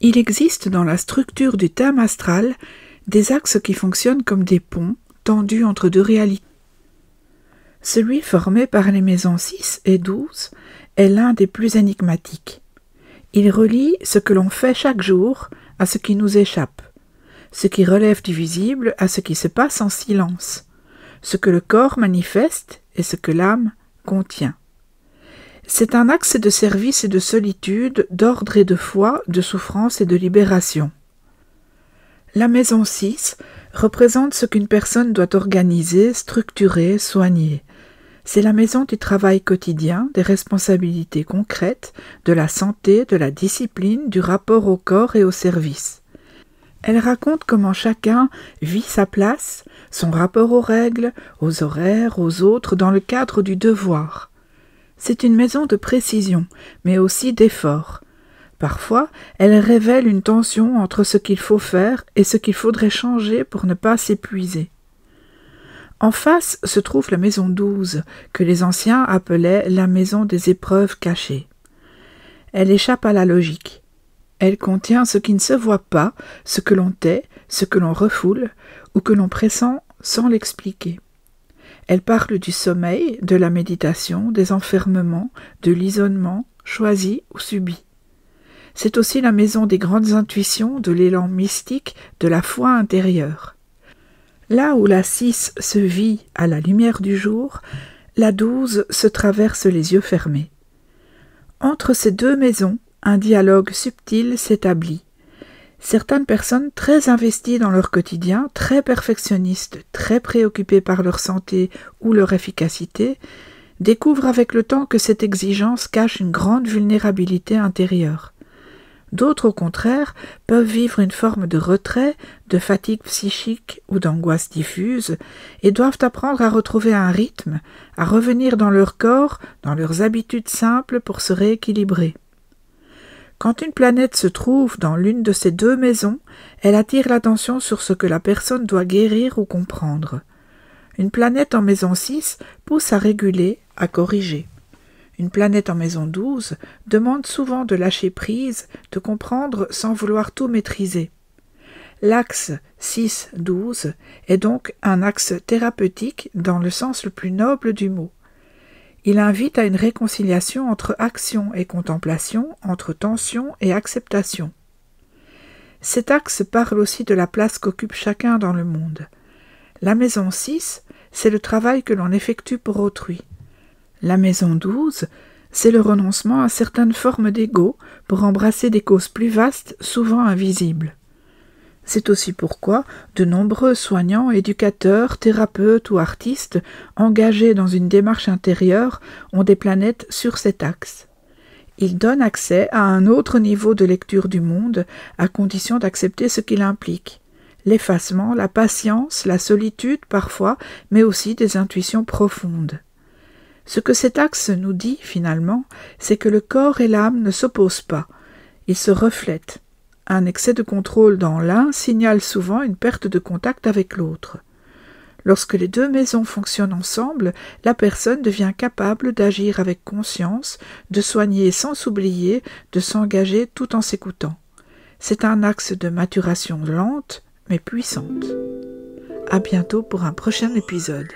Il existe dans la structure du thème astral des axes qui fonctionnent comme des ponts tendus entre deux réalités. Celui formé par les maisons 6 et 12 est l'un des plus énigmatiques. Il relie ce que l'on fait chaque jour à ce qui nous échappe, ce qui relève du visible à ce qui se passe en silence, ce que le corps manifeste et ce que l'âme contient. C'est un axe de service et de solitude, d'ordre et de foi, de souffrance et de libération. La maison 6 représente ce qu'une personne doit organiser, structurer, soigner. C'est la maison du travail quotidien, des responsabilités concrètes, de la santé, de la discipline, du rapport au corps et au service. Elle raconte comment chacun vit sa place, son rapport aux règles, aux horaires, aux autres, dans le cadre du devoir. C'est une maison de précision, mais aussi d'effort. Parfois, elle révèle une tension entre ce qu'il faut faire et ce qu'il faudrait changer pour ne pas s'épuiser. En face se trouve la maison 12, que les anciens appelaient la maison des épreuves cachées. Elle échappe à la logique. Elle contient ce qui ne se voit pas, ce que l'on tait, ce que l'on refoule, ou que l'on pressent sans l'expliquer. Elle parle du sommeil, de la méditation, des enfermements, de l'isolement, choisi ou subi. C'est aussi la maison des grandes intuitions, de l'élan mystique, de la foi intérieure. Là où la 6 se vit à la lumière du jour, la 12 se traverse les yeux fermés. Entre ces deux maisons, un dialogue subtil s'établit. Certaines personnes très investies dans leur quotidien, très perfectionnistes, très préoccupées par leur santé ou leur efficacité, découvrent avec le temps que cette exigence cache une grande vulnérabilité intérieure. D'autres, au contraire, peuvent vivre une forme de retrait, de fatigue psychique ou d'angoisse diffuse, et doivent apprendre à retrouver un rythme, à revenir dans leur corps, dans leurs habitudes simples pour se rééquilibrer. Quand une planète se trouve dans l'une de ces deux maisons, elle attire l'attention sur ce que la personne doit guérir ou comprendre. Une planète en maison 6 pousse à réguler, à corriger. Une planète en maison 12 demande souvent de lâcher prise, de comprendre sans vouloir tout maîtriser. L'axe 6-12 est donc un axe thérapeutique dans le sens le plus noble du mot. Il invite à une réconciliation entre action et contemplation, entre tension et acceptation. Cet axe parle aussi de la place qu'occupe chacun dans le monde. La maison 6, c'est le travail que l'on effectue pour autrui. La maison 12, c'est le renoncement à certaines formes d'ego pour embrasser des causes plus vastes, souvent invisibles. C'est aussi pourquoi de nombreux soignants, éducateurs, thérapeutes ou artistes engagés dans une démarche intérieure ont des planètes sur cet axe. Ils donnent accès à un autre niveau de lecture du monde, à condition d'accepter ce qu'il implique. L'effacement, la patience, la solitude parfois, mais aussi des intuitions profondes. Ce que cet axe nous dit, finalement, c'est que le corps et l'âme ne s'opposent pas, ils se reflètent. Un excès de contrôle dans l'un signale souvent une perte de contact avec l'autre. Lorsque les deux maisons fonctionnent ensemble, la personne devient capable d'agir avec conscience, de soigner sans s'oublier, de s'engager tout en s'écoutant. C'est un axe de maturation lente, mais puissante. À bientôt pour un prochain épisode.